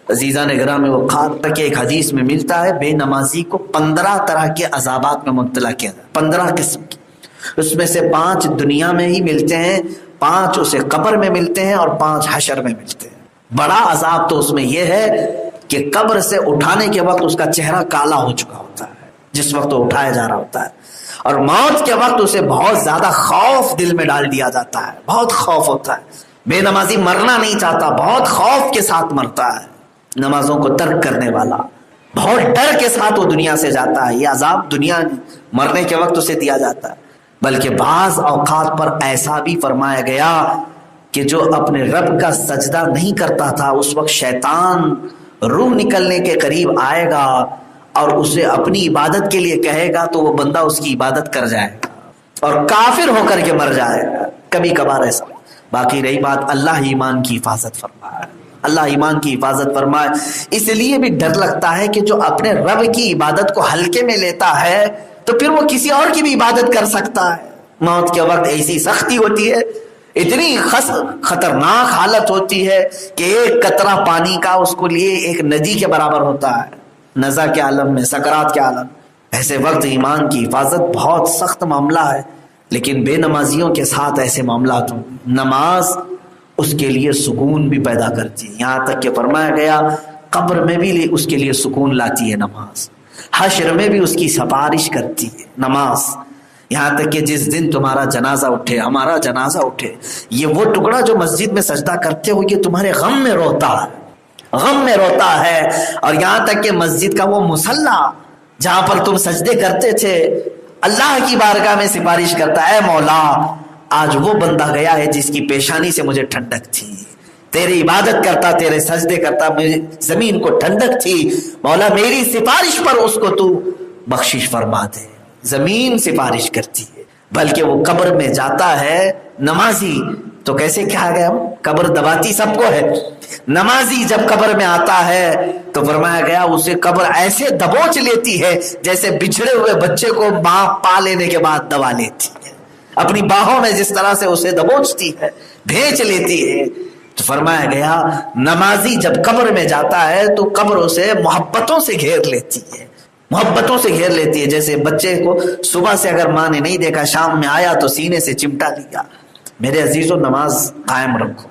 عزیزان گرامی وقار کے ایک حدیث میں ملتا ہے بے نمازی کو 15 طرح کے عذابات میں مبتلا کیا جائے، 15 قسم کی، اس میں سے 5 دنیا میں ہی ملتے ہیں، 5 اسے قبر میں ملتے ہیں اور 5 حشر میں ملتے ہیں۔ بڑا عذاب تو اس میں یہ ہے کہ قبر سے اٹھانے کے وقت اس کا چہرہ کالا ہو چکا ہوتا ہے جس وقت وہ اٹھایا جا رہا ہوتا ہے، اور موت کے وقت اسے بہت زیادہ خوف دل میں ڈال دیا جاتا ہے، بہت خوف ہوتا ہے۔ بے نمازی مرنا نہیں چاہتا، بہت خوف کے ساتھ مرتا ہے، نمازوں کو ترک کرنے والا بہت ڈر کے ساتھ وہ دنیا سے جاتا ہے۔ یہ عذاب دنیا مرنے کے وقت اسے دیا جاتا ہے۔ بلکہ بعض اوقات پر ایسا بھی فرمایا گیا کہ جو اپنے رب کا سجدہ نہیں کرتا تھا، اس وقت شیطان روح نکلنے کے قریب آئے گا اور اسے اپنی عبادت کے لیے کہے گا تو وہ بندہ اس کی عبادت کر جائے گا اور کافر ہو کر کے مر جائے گا، کبھی کبھار ایسا۔ باقی رہی بات، اللہ ایمان کی حفاظت فرمائے، اللہ ایمان کی حفاظت فرمائے۔ اس لیے بھی ڈر لگتا ہے کہ جو اپنے رب کی عبادت کو ہلکے میں لیتا ہے تو پھر وہ کسی اور کی بھی عبادت کر سکتا ہے۔ موت کے وقت ایسی سختی ہوتی ہے، اتنی خطرناک حالت ہوتی ہے کہ ایک قطرہ پانی کا اس کو لیے ایک ندی کے برابر ہوتا ہے، نزا کے عالم میں، سکرات کے عالم۔ ایسے وقت ایمان کی حفاظت بہت سخت معاملہ ہے، لیکن بے نمازیوں کے ساتھ ایسے معاملات ہوں۔ نماز اس کے لیے سکون بھی پیدا کرتی ہے، یہاں تک کہ فرمایا گیا قبر میں بھی اس کے لیے سکون لاتی ہے نماز، حشر میں بھی اس کی سفارش کرتی ہے نماز۔ یہاں تک کہ جس دن تمہارا جنازہ اٹھے، ہمارا جنازہ اٹھے، یہ وہ ٹکڑا جو مسجد میں سجدہ کرتے ہو یہ تمہارے غم میں روتا ہے، غم میں روتا ہے۔ اور یہاں تک کہ مسجد کا وہ مصلی جہاں پر تم سجدے کرتے تھے، اللہ کی بارگاہ میں سفارش کرتا ہے، مولا آج وہ بندہ گیا ہے جس کی پیشانی سے مجھے ٹھنڈک تھی، تیری عبادت کرتا، تیرے سجدے کرتا، مجھے زمین کو ٹھنڈک تھی، مولا میری سفارش پر اس کو تو بخشش فرما دے۔ زمین سفارش کرتی ہے۔ بلکہ وہ قبر میں جاتا ہے نمازی تو کیسے کہا گیا، قبر دباتی سب کو ہے، نمازی جب قبر میں آتا ہے تو فرمایا گیا اسے قبر ایسے دبوچ لیتی ہے جیسے بچھڑے ہوئے بچے کو ماں پا لینے کے بعد دبا لیتی ہے، اپنی باہوں میں جس طرح سے اسے دبوچتی ہے، بھینچ لیتی ہے۔ تو فرمایا گیا نمازی جب قبر میں جاتا ہے تو قبر اسے محبتوں سے گھیر لیتی ہے، محبتوں سے گھیر لیتی ہے۔ جیسے بچے کو صبح سے اگر ماں نے نہیں دیکھا، شام میں آیا تو سینے سے چمٹا لیا۔ میرے عزیزو نماز قائم رکھو،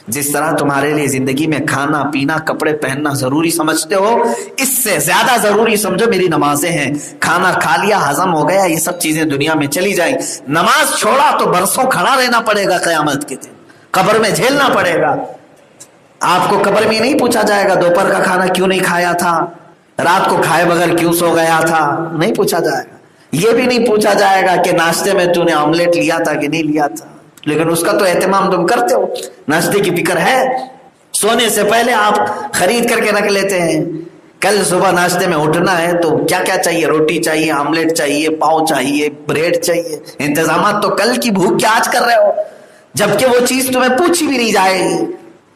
جس طرح تمہارے لیے زندگی میں کھانا پینا کپڑے پہننا ضروری سمجھتے ہو، اس سے زیادہ ضروری سمجھو میری نمازیں ہیں۔ کھانا کھا لیا، ہضم ہو گیا، یہ سب چیزیں دنیا میں چلی جائیں، نماز چھوڑا تو برسوں کھڑا رہنا پڑے گا، قیامت کے دن قبر میں جھیلنا پڑے گا۔ آپ کو قبر میں نہیں پوچھا جائے گا دوپہر کا کھانا کیوں نہیں کھایا تھا، رات کو کھائے بغیر کیوں سو گیا تھا، نہیں پوچھا جائے گا۔ یہ بھی نہیں پوچھا جائے گا کہ ناشتے میں تو نے آملیٹ لیا تھا کہ نہیں لیا تھا، لیکن اس کا تو اہتمام تم کرتے ہو، ناشتے کی فکر ہے، سونے سے پہلے آپ خرید کر کے رکھ لیتے ہیں۔ کل صبح ناشتے میں اٹھنا ہے تو کیا کیا چاہیے، روٹی چاہیے، آملیٹ چاہیے، پاؤ چاہیے، بریڈ چاہیے، انتظامات تو کل کی بھوک کے آج کر رہے ہو، جبکہ وہ چیز تمہیں پوچھی بھی نہیں جائے گی۔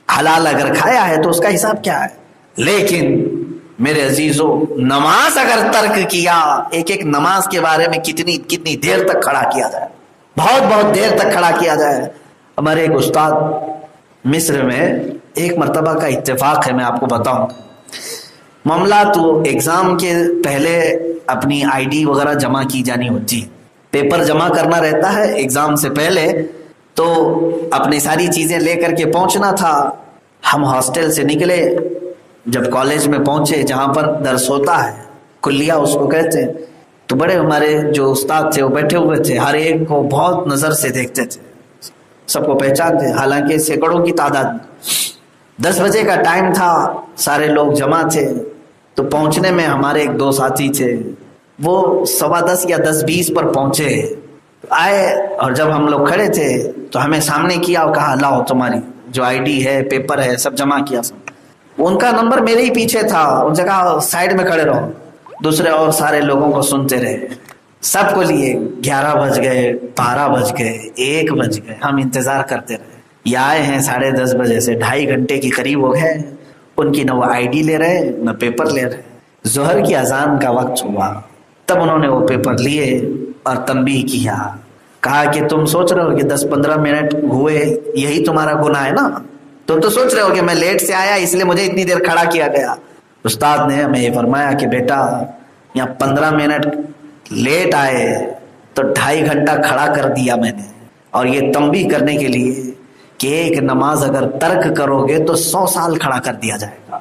حلال اگر کھایا ہے تو اس کا حساب کیا ہے؟ لیکن میرے عزیزو نماز اگر ترک کیا، ایک ایک نماز کے بارے میں کتنی دیر تک کھڑا کیا جائے، بہت دیر تک کھڑا کیا جائے۔ ہمارے ایک استاد مصر میں ایک مرتبہ کا اتفاق ہے، میں آپ کو بتاؤں معاملہ، تو ایگزام کے پہلے اپنی آئی ڈی وغیرہ جمع کی جانی ہوتی، پیپر جمع کرنا رہتا ہے ایگزام سے پہلے، تو اپنی ساری چیزیں لے کر کے پہنچنا تھا۔ ہم ہاسٹل سے نکلے، جب کالج میں پہنچے جہاں پر درس ہوتا ہے، کلیہ اس کو کہتے ہیں، تو بڑے ہمارے جو استاد تھے وہ بیٹھے ہوئے تھے، ہر ایک کو بہت نظر سے دیکھتے تھے، سب کو پہچانتے، حالانکہ سینکڑوں کی تعداد میں۔ 10 بجے کا ٹائم تھا، سارے لوگ جمع تھے، تو پہنچنے میں ہمارے ایک دو ساتھی تھے، وہ 10:15 یا 10:20 پر پہنچے، آئے، اور جب ہم لوگ کھڑے تھے تو ہمیں سامنے کیا اور کہا لاؤ تمہاری جو آئی ڈی ہے، پیپر ہے، سب جمع کیا۔ سب ان کا نمبر میرے ہی پیچھے تھا، ان سے کہا سائڈ میں کھڑے رہو، دوسرے اور سارے لوگوں کو سنتے رہے، سب کو لیے 11 بج گئے، 12 بج گئے، 1 بج گئے، ہم انتظار کرتے رہے۔ یہ آئے ہیں 10:30 بجے سے، 2.5 گھنٹے کی قریب ہو گئے، ان کی نہ وہ آئی ڈی لے رہے نہ پیپر لے رہے۔ ظہر کی اذان کا وقت ہوا، تب انہوں نے وہ پیپر لیے اور تنبیہ کیا، کہا کہ تم سوچ رہے ہو کہ 10-15 منٹ ہوئے یہی تمہارا گناہ ہے نا، تم تو سوچ رہے ہو کہ میں لیٹ سے آیا اس لیے مجھے اتنی دیر کھڑا کیا گیا. استاد نے ہمیں یہ فرمایا کہ بیٹا یہاں 15 منٹ لیٹ آئے تو 2.5 گھنٹہ کھڑا کر دیا میں نے. اور یہ تنبیہ کرنے کے لیے کہ ایک نماز اگر ترک کرو گے تو 100 سال کھڑا کر دیا جائے گا.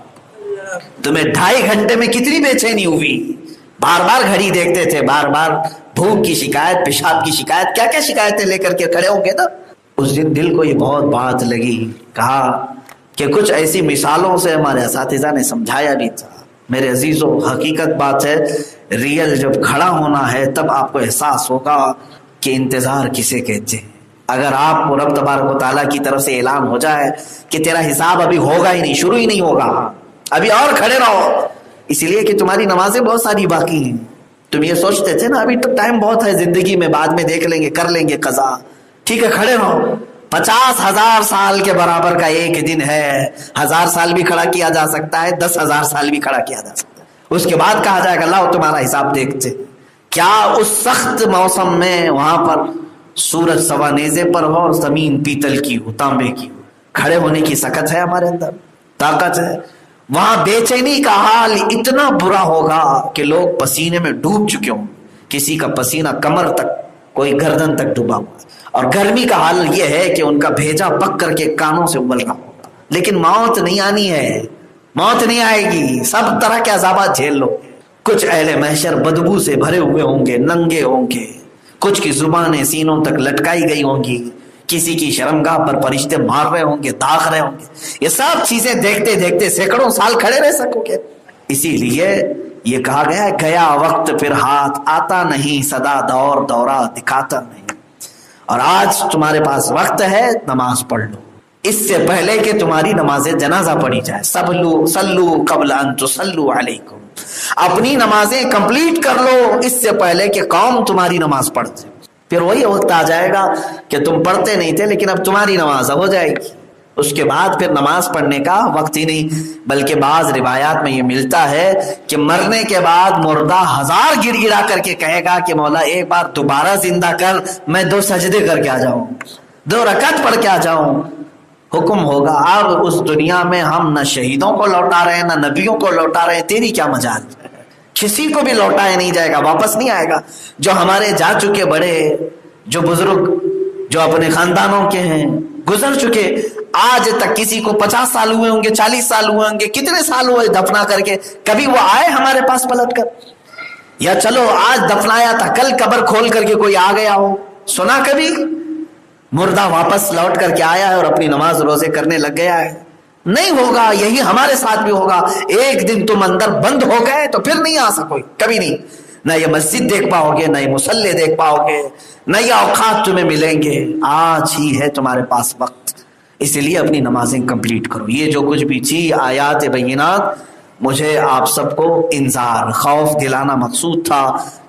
تمہیں 2.5 گھنٹے میں کتنی بے چینی ہوئی, بار بار گھڑی دیکھتے تھے, بار بار بھوک کی شکایت, پیشاب کی شکایت, کیا کیا شکایتیں لے کر کے کھڑے ہوں گے نا. اس دن دل کو یہ بہت بات لگی, کہا کہ کچھ ایسی مثالوں سے ہمارے اساتذہ نے سمجھایا بھی تھا. میرے عزیزو, حقیقت بات ہے, ریئل جب کھڑا ہونا ہے تب آپ کو احساس ہوگا کہ انتظار کسے کہتے ہیں. اگر آپ کو رب تبارک و تعالیٰ کی طرف سے اعلان ہو جائے کہ تیرا حساب ابھی ہوگا ہی نہیں, شروع ہی نہیں ہوگا, ابھی اور کھڑے رہو, اس لیے کہ تمہاری نمازیں بہت ساری باقی ہیں. تم یہ سوچتے تھے نا ابھی تو ٹائم بہت ہے زندگی میں, بعد میں دیکھ لیں گے, کر لیں گے قضا. ٹھیک ہے, کھڑے رہو. 50,000 سال کے برابر کا ایک دن ہے. 1000 سال بھی کھڑا کیا جا سکتا ہے, 10,000 سال بھی کھڑا کیا جا سکتا ہے. اس کے بعد کہا جائے گا اللہ تمہارا حساب دیکھتے. کیا اس سخت موسم میں وہاں پر سورج سوا نیزے پر ہو اور زمین پیتل کی ہو, تانبے کی ہو, کھڑے ہونے کی سکت ہے ہمارے اندر, طاقت ہے؟ وہاں بے چینی کا حال اتنا برا ہوگا کہ لوگ پسینے میں ڈوب چکے ہوں, کسی کا پسینہ کمر تک, کوئی گردن تک ڈوبا ہوا. اور گرمی کا حال یہ ہے کہ ان کا بھیجا پک کر کے کانوں سے ابل رہا ہوگا. لیکن موت نہیں آنی ہے, موت نہیں آئے گی, سب طرح کے عذابات جھیل لو. کچھ اہل محشر بدبو سے بھرے ہوئے ہوں گے, ننگے ہوں گے, کچھ کی زبانیں سینوں تک لٹکائی گئی ہوں گی, کسی کی شرمگاہ پر فرشتے مار رہے ہوں گے, داغ رہے ہوں گے. یہ سب چیزیں دیکھتے دیکھتے سینکڑوں سال کھڑے رہ سکو گے. اسی لیے یہ کہا گیا ہے, گیا وقت پھر ہاتھ آتا نہیں, سدا دور دورہ دکھاتا نہیں. اور آج تمہارے پاس وقت ہے, نماز پڑھ لو اس سے پہلے کہ تمہاری نماز جنازہ پڑھی جائے. صلو قبل ان تصلو علیکم, اپنی نمازیں کمپلیٹ کر لو اس سے پہلے کہ قوم تمہاری نماز پڑھتے. پھر وہی وقت آ جائے گا کہ تم پڑھتے نہیں تھے لیکن اب تمہاری نماز ہو جائے گی. اس کے بعد پھر نماز پڑھنے کا وقت ہی نہیں. بلکہ بعض روایات میں یہ ملتا ہے کہ مرنے کے بعد مردہ 1000 گڑ گڑا کر کے کہے گا کہ مولا ایک بار دوبارہ زندہ کر, میں 2 سجدے کر کے آ جاؤں, 2 رکعت پڑھ کے آ جاؤں. حکم ہوگا. اب اس دنیا میں ہم نہ شہیدوں کو لوٹا رہے ہیں, نہ نبیوں کو لوٹا رہے ہیں, تیری کیا مجال ہے. کسی کو بھی لوٹایا نہیں جائے گا, واپس نہیں آئے گا. جو ہمارے جا چکے بڑے, جو بزرگ, جو اپنے خاندانوں کے ہیں, گزر چکے, آج تک کسی کو 50 سال ہوئے ہوں گے, 40 سال ہوئے ہوں گے, کتنے سال ہوئے دفنا کر کے, کبھی وہ آئے ہمارے پاس پلٹ کر؟ یا چلو آج دفنایا تھا, کل قبر کھول کر کے کوئی آ گیا ہو, سنا کبھی؟ مردہ واپس لوٹ کر کے آیا ہے اور اپنی نماز روزے کرنے لگ گیا ہے؟ نہیں ہوگا. یہی ہمارے ساتھ بھی ہوگا. ایک دن تم اندر بند ہو گئے تو پھر نہیں آ سکو, کبھی نہیں. نہ یہ مسجد دیکھ پاؤ گے, نہ یہ مصلے دیکھ پاؤ گے, نہ یہ اوقات تمہیں ملیں گے. آج ہی ہے تمہارے پاس وقت, اس لیے اپنی نمازیں کمپلیٹ کرو. یہ جو کچھ بھی تھی آیات بینات, مجھے آپ سب کو انذار, خوف دلانا مقصود تھا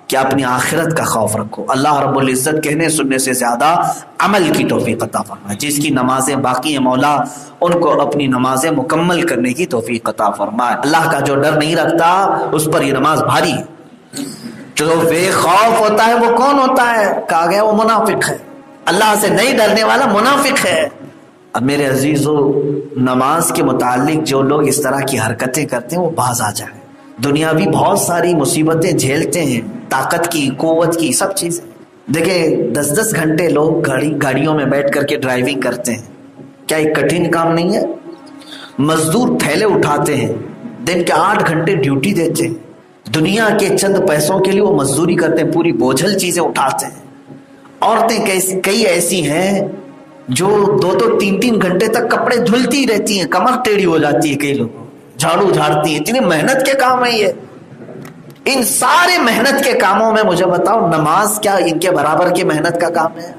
کہ اپنی آخرت کا خوف رکھو. اللہ رب العزت کہنے سننے سے زیادہ عمل کی توفیق عطا فرمائے. جس کی نمازیں باقی ہیں مولا ان کو اپنی نمازیں مکمل کرنے کی توفیق عطا فرمائے. اللہ کا جو ڈر نہیں رکھتا اس پر یہ نماز بھاری ہے. جو بے خوف ہوتا ہے وہ کون ہوتا ہے؟ کہا گیا وہ منافق ہے. اللہ سے نہیں ڈرنے والا منافق ہے. اب میرے عزیزو, نماز کے متعلق جو لوگ اس طرح کی حرکتیں کرتے ہیں وہ باز آ جائیں. دنیاوی بہت ساری مصیبتیں جھیلتے ہیں, طاقت کی, قوت کی, سب چیزیں. دیکھیں 10-10 گھنٹے لوگ گاڑیوں میں بیٹھ کر کے ڈرائیونگ کرتے ہیں. کیا ایک کٹھن کام نہیں ہے؟ مزدور تھیلے اٹھاتے ہیں, دن کے 8 گھنٹے ڈیوٹی دیتے ہیں, دنیا کے چند پیسوں کے لیے وہ مزدوری کرتے ہیں, پوری بوجھل چیزیں اٹھاتے ہیں. عورتیں کئی ایسی ہیں جو 2-3 گھنٹے تک کپڑے دھلتی رہتی ہیں, کمر ٹیڑھی ہو جاتی ہے. کئی لوگ جھاڑو جھاڑتی ہیں. اتنی محنت کے کام ہے یہ. ان سارے محنت کے کاموں میں مجھے بتاؤ نماز کیا ان کے برابر کی محنت کا کام ہے؟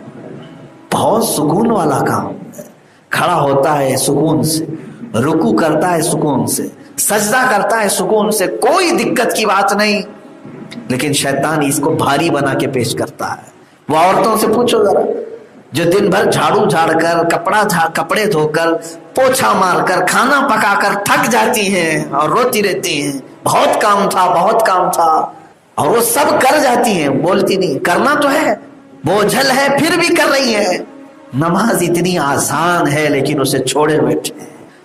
بہت سکون والا کام ہے. کھڑا ہوتا ہے سکون سے, رکوع کرتا ہے سکون سے, سجدہ کرتا ہے سکون سے, کوئی دقت کی بات نہیں. لیکن شیطان اس کو بھاری بنا کے پیش کرتا ہے. وہ عورتوں سے پوچھو ذرا, جو دن بھر جھاڑو جھاڑ کر, کپڑے دھو کر, پوچھا مار کر, کھانا پکا کر تھک جاتی ہیں اور روتی رہتی ہیں, بہت کام تھا, بہت کام تھا, اور وہ سب کر جاتی ہیں, بولتی نہیں. کرنا تو ہے, بوجھل ہے, پھر بھی کر رہی ہیں. نماز اتنی آسان ہے لیکن اسے چھوڑے بیٹھے.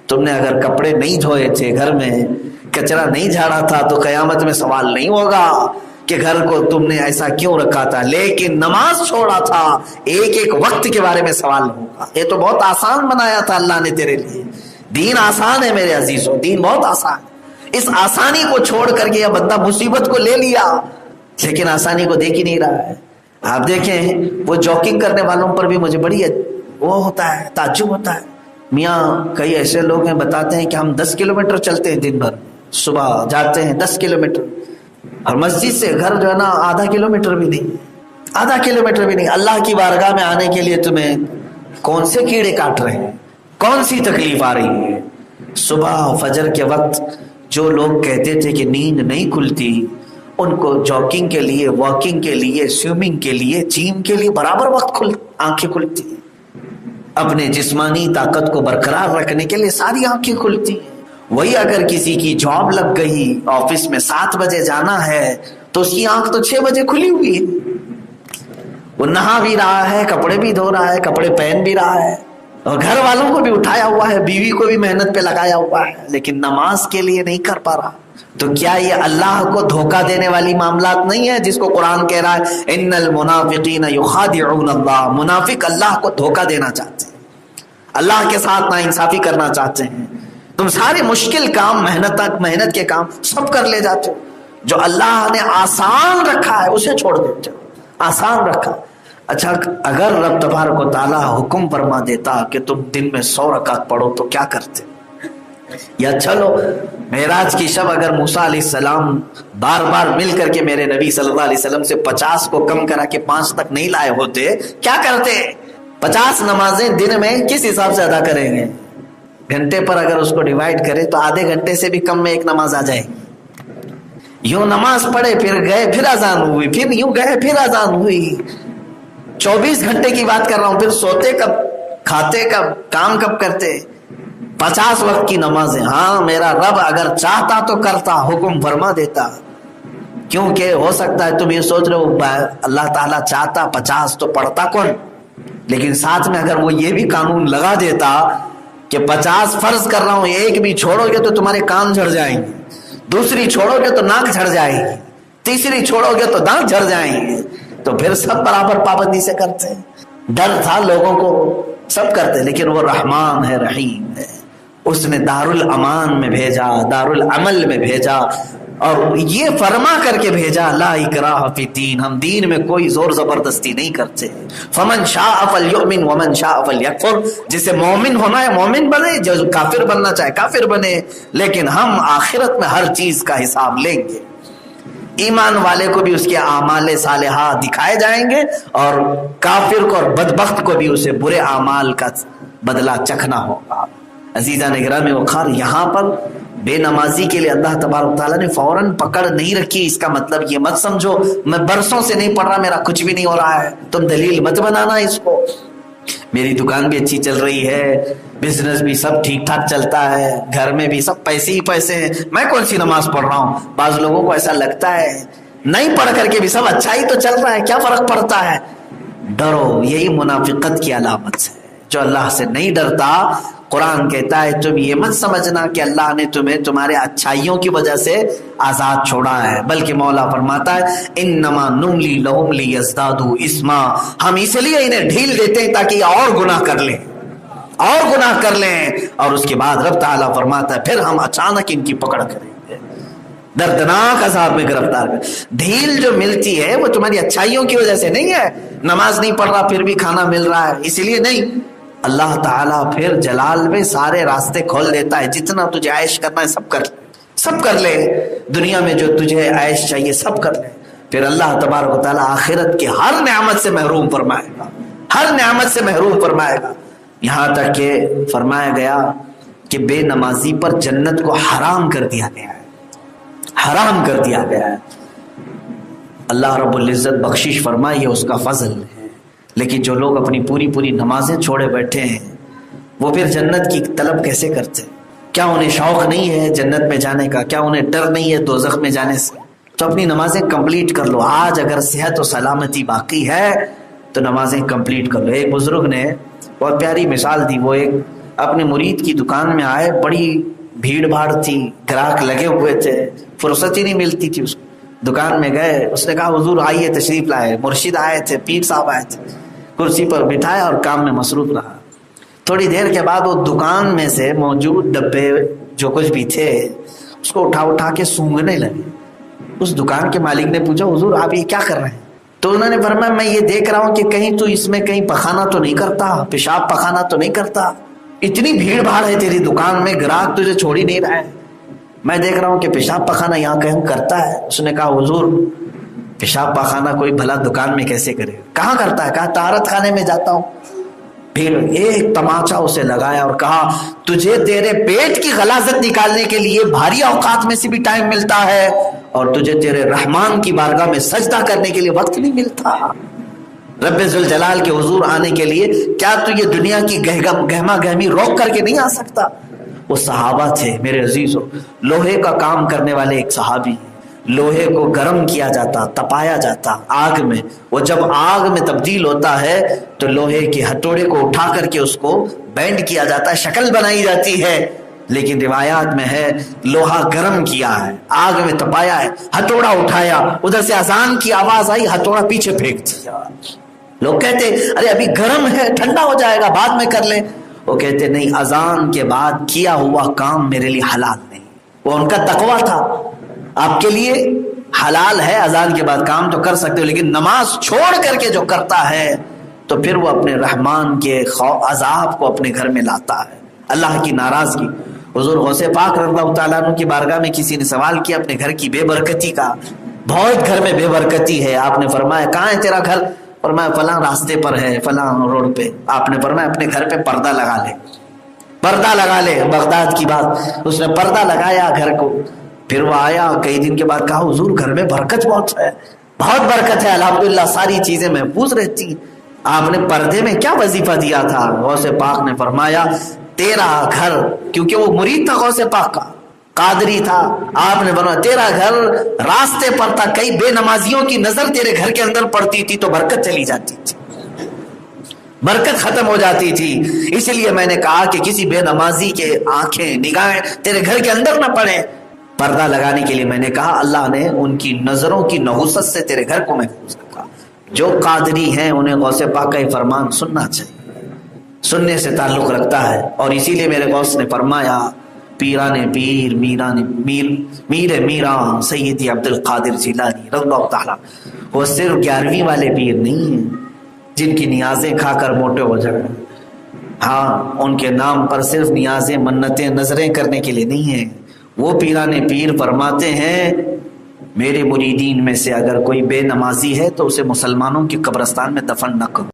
تم نے اگر کپڑے نہیں دھوئے تھے, گھر میں کچرا نہیں جھاڑا تھا, تو قیامت میں سوال نہیں ہوگا کہ گھر کو تم نے ایسا کیوں رکھا تھا. لیکن نماز چھوڑا تھا, ایک ایک وقت کے بارے میں سوال ہوگا. یہ تو بہت آسان بنایا تھا اللہ نے تیرے لیے. دین آسان ہے میرے عزیزوں, دین بہت آسان. اس آسانی کو چھوڑ کر کے یہ بندہ مصیبت کو لے لیا, لیکن آسانی کو دیکھ ہی نہیں رہا ہے. آپ دیکھیں وہ جاگنگ کرنے والوں پر بھی مجھے بڑی وہ ہوتا ہے, تعجب ہوتا ہے. میاں کئی ایسے لوگ ہیں بتاتے ہیں کہ ہم 10 کلومیٹر چلتے ہیں دن بھر, صبح جاتے ہیں 10 کلومیٹر, اور مسجد سے گھر جو ہے نا آدھا کلومیٹر بھی نہیں, آدھا کلومیٹر بھی نہیں. اللہ کی بارگاہ میں آنے کے لیے تمہیں کون سے کیڑے کاٹ رہے ہیں, کون سی تکلیف آ رہی ہے. صبح فجر کے وقت جو لوگ کہتے تھے کہ نیند نہیں کھلتی, ان کو جاگنگ کے لیے, واکنگ کے لیے, سوئمنگ کے لیے, جم کے لیے برابر وقت آنکھیں کھلتی ہیں. اپنے جسمانی طاقت کو برقرار رکھنے کے لیے ساری آنکھیں کھلتی ہیں. وہی اگر کسی کی جاب لگ گئی, آفس میں 7 بجے جانا ہے, تو اس کی آنکھ تو 6 بجے کھلی ہوئی ہے. وہ نہا بھی رہا ہے, کپڑے بھی دھو رہا ہے, کپڑے پہن بھی رہا ہے, اور گھر والوں کو بھی اٹھایا ہوا ہے, بیوی کو بھی محنت پہ لگایا ہوا ہے, لیکن نماز کے لیے نہیں کر پا رہا. تو کیا یہ اللہ کو دھوکہ دینے والی معاملات نہیں ہے جس کو قرآن کہہ رہا ہے ان المنافقین یخادعون اللہ. منافق اللہ کو دھوکہ دینا چاہتے ہیں, اللہ کے ساتھ ناانصافی کرنا چاہتے ہیں. تم سارے مشکل کام, محنت کے کام سب کر لے جاتے ہو. جو اللہ نے آسان رکھا ہے اسے چھوڑ دیتے ہو. آسان رکھا. اچھا اگر رب تبارک و تعالیٰ حکم فرما دیتا کہ تم دن میں 100 رکعت پڑھو تو کیا کرتے؟ یا چلو معراج کی شب اگر موسیٰ علیہ السلام بار بار مل کر کے میرے نبی صلی اللہ علیہ وسلم سے 50 کو کم کرا کے 5 تک نہیں لائے ہوتے, کیا کرتے؟ 50 نمازیں دن میں کس حساب سے ادا کریں گے؟ گھنٹے پر اگر اس کو ڈیوائڈ کرے تو آدھے گھنٹے سے بھی کم میں ایک نماز آ جائے. یوں نماز پڑھے, پھر گئے, پھر اذان ہوئی, پھر یوں گئے, پھر اذان ہوئی. 24 گھنٹے کی بات کر رہا ہوں. پھر سوتے کب, کھاتے کب, کام کب کرتے؟ 50 وقت کی نمازیں. ہاں میرا رب اگر چاہتا تو کرتا, حکم فرما دیتا. کیونکہ ہو سکتا ہے تم یہ سوچ رہے ہو اللہ تعالیٰ چاہتا 50 تو پڑھتا کون, لیکن ساتھ میں اگر وہ یہ بھی قانون لگا دیتا کہ 50 فرض کر رہا ہوں, ایک بھی چھوڑو گے تو تمہارے کان جھڑ جائیں گے, دوسری چھوڑو گے تو ناک جھڑ جائے گی, تیسری چھوڑو گے تو دانت جھڑ جائیں گے, تو پھر سب برابر پابندی سے کرتے ہیں. ڈر تھا لوگوں کو, سب کرتے, لیکن وہ رحمان ہے, رحیم ہے. اس نے دارالامان میں بھیجا, دارالعمل میں بھیجا, اور یہ فرما کر کے بھیجا لا اکراہ فی الدین. ہم دین میں کوئی زور زبردستی نہیں کرتے. فمن شاء فلیؤمن ومن شاء فلیکفر. جسے مومن ہونا ہے مومن بنے, جو کافر بننا چاہے کافر بنے, لیکن ہم آخرت میں ہر چیز کا حساب لیں گے. ایمان والے کو بھی اس کے اعمال صالحہ دکھائے جائیں گے, اور کافر کو اور بدبخت کو بھی اسے برے اعمال کا بدلہ چکھنا ہوگا. عزیزان گرامی وقار, یہاں پر بے نمازی کے لیے اللہ تبارک تعالیٰ نے فوراً پکڑ نہیں رکھی. اس کا مطلب یہ مت سمجھو میں برسوں سے نہیں پڑھ رہا, میرا کچھ بھی نہیں ہو رہا ہے, تم دلیل مت بنانا اس کو. میری دکان بھی اچھی چل رہی ہے, بزنس بھی سب ٹھیک ٹھاک چلتا ہے, گھر میں بھی سب پیسے ہی پیسے ہیں, میں کون سی نماز پڑھ رہا ہوں. بعض لوگوں کو ایسا لگتا ہے نہیں پڑھ کر کے بھی سب اچھا ہی تو چل رہا ہے, کیا فرق پڑتا ہے. ڈرو, یہی منافقت کی علامت ہے. جو اللہ سے نہیں ڈرتا, قرآن کہتا ہے تم یہ مت سمجھنا کہ اللہ نے تمہیں تمہارے اچھائیوں کی وجہ سے آزاد چھوڑا ہے, بلکہ مولا فرماتا ہے انما نملی لہم لیزدادوا اثما. ہم اس لیے انہیں ڈھیل دیتے ہیں تاکہ اور گناہ کر لیں, اور گناہ کر لیں. اور اس کے بعد رب تعالیٰ فرماتا ہے پھر ہم اچانک ان کی پکڑ کریں گے, دردناک عذاب میں گرفتار کریں. ڈھیل جو ملتی ہے وہ تمہاری اچھائیوں کی وجہ سے نہیں ہے. نماز نہیں پڑھ رہا پھر بھی کھانا مل رہا ہے اسی لیے نہیں. اللہ تعالیٰ پھر جلال میں سارے راستے کھول دیتا ہے. جتنا تجھے عیش کرنا ہے سب کر لے, سب کر لے, دنیا میں جو تجھے عیش چاہیے سب کر لے. پھر اللہ تبارک و تعالیٰ آخرت کی ہر نعمت سے محروم فرمائے گا, ہر نعمت سے محروم فرمائے گا. یہاں تک کہ فرمایا گیا کہ بے نمازی پر جنت کو حرام کر دیا گیا ہے, حرام کر دیا گیا ہے. اللہ رب العزت بخشش فرمائے, یہ اس کا فضل ہے. لیکن جو لوگ اپنی پوری نمازیں چھوڑے بیٹھے ہیں وہ پھر جنت کی طلب کیسے کرتے؟ کیا انہیں شوق نہیں ہے جنت میں جانے کا؟ کیا انہیں ڈر نہیں ہے دوزخ میں جانے سے؟ تو اپنی نمازیں کمپلیٹ کر لو. آج اگر صحت و سلامتی باقی ہے تو نمازیں کمپلیٹ کر لو. ایک بزرگ نے بہت پیاری مثال دی. وہ ایک اپنے مرید کی دکان میں آئے, بڑی بھیڑ بھاڑ تھی, گراہک لگے ہوئے تھے, فرصت ہی نہیں ملتی تھی اس کو. دکان میں گئے, اس نے کہا حضور آئیے تشریف لائے. مرشد آئے تھے, پیر صاحب آئے تھے, کرسی پر بٹھایا اور کام میں مصروف رہا. تھوڑی دیر کے بعد وہ دکان میں سے موجود ڈبے جو کچھ بھی تھے اس کو اٹھا کے سونگھنے لگے. اس دکان کے مالک نے پوچھا حضور آپ یہ کیا کر رہے ہیں؟ تو انہوں نے فرمایا میں یہ دیکھ رہا ہوں کہ کہیں تو اس میں کہیں پخانا تو نہیں کرتا, پیشاب پخانا تو نہیں کرتا. اتنی بھیڑ بھاڑ ہے تیری دکان میں, گراہک تجھے چھوڑ ہی نہیں رہا ہے, میں دیکھ رہا ہوں کہ پیشاب پخانا یہاں کہیں کرتا ہے. اس نے کہا حضور پیشاب پخانا کوئی بھلا دکان میں کیسے کرے, کہاں کرتا ہے؟ کہا طہارت خانے میں جاتا ہوں. پھر ایک تماچا اسے لگایا اور کہا تجھے تیرے پیٹ کی غلاظت نکالنے کے لیے بھاری اوقات میں سے بھی ٹائم ملتا ہے اور تجھے تیرے رحمان کی بارگاہ میں سجدہ کرنے کے لیے وقت نہیں ملتا. رب ذوالجلال کے حضور آنے کے لیے کیا تو یہ دنیا کی گہما گہمی روک کر کے نہیں آ سکتا؟ وہ صحابہ تھے میرے عزیزو, لوہے کا کام کرنے والے ایک صحابی, لوہے کو گرم کیا جاتا, تپایا جاتا آگ میں. وہ جب آگ میں تبدیل ہوتا ہے تو لوہے کے ہتھوڑے کو اٹھا کر کے اس کو بینڈ کیا جاتا ہے, شکل بنائی جاتی ہے. لیکن روایات میں ہے لوہا گرم کیا ہے, آگ میں تپایا ہے, ہتھوڑا اٹھایا, ادھر سے اذان کی آواز آئی, ہتھوڑا پیچھے پھینک دیا. لوگ کہتے ارے ابھی گرم ہے, ٹھنڈا ہو جائے گا, بعد میں کر لیں. وہ کہتے نہیں, اذان کے بعد کیا ہوا کام میرے لیے حلال نہیں. وہ ان کا تقویٰ تھا. آپ کے لیے حلال ہے اذان کے بعد کام تو کر سکتے ہو, لیکن نماز چھوڑ کر کے جو کرتا ہے تو پھر وہ اپنے رحمان کے عذاب کو اپنے گھر میں لاتا ہے, اللہ کی ناراضگی. حضور غوث پاک رضی اللہ تعالیٰ عنہ کی بارگاہ میں کسی نے سوال کیا اپنے گھر کی بے برکتی کا, بہت گھر میں بے برکتی ہے. آپ نے فرمایا کہاں ہے تیرا گھر؟ فرمایا فلاں راستے پر ہے, فلاں روڈ پہ. آپ نے فرمایا اپنے گھر پہ پردہ لگا لے, پردہ لگا لے. بغداد کی بات, اس نے پردہ لگایا گھر کو. پھر وہ آیا کئی دن کے بعد, کہا حضور گھر میں برکت بہت ہے, بہت برکت ہے, الحمدللہ ساری چیزیں محفوظ رہتی. آپ نے پردے میں کیا وظیفہ دیا تھا؟ غوث پاک نے فرمایا تیرا گھر, کیونکہ وہ مرید تھا غوث پاک کا, قادری تھا. آپ نے فرمایا تیرا گھر راستے پر تھا, کئی بے نمازیوں کی نظر تیرے گھر کے اندر پڑتی تھی تو برکت چلی جاتی تھی, برکت ختم ہو جاتی تھی. اس لیے میں نے کہا کہ کسی بے نمازی کے آنکھیں نگاہیں تیرے گھر کے اندر نہ پڑے. پردہ لگانے کے لیے میں نے کہا اللہ نے ان کی نظروں کی نحوست سے تیرے گھر کو محفوظ رکھا. جو قادری ہیں انہیں غوث پاک کا یہ فرمان سننا چاہیے, سننے سے تعلق رکھتا ہے. اور اسی لیے میرے غوث نے فرمایا پیران پیر میر میران سیدی عبد القادر جیلانی رضی اللہ تعالیٰ, وہ صرف 11ویں والے پیر نہیں ہیں جن کی نیازیں کھا کر موٹے ہو جائیں. ہاں ان کے نام پر صرف نیازیں منتیں نظریں کرنے کے لیے نہیں ہیں. وہ پیران پیر فرماتے ہیں میرے مریدین میں سے اگر کوئی بے نمازی ہے تو اسے مسلمانوں کی قبرستان میں دفن نہ کرو.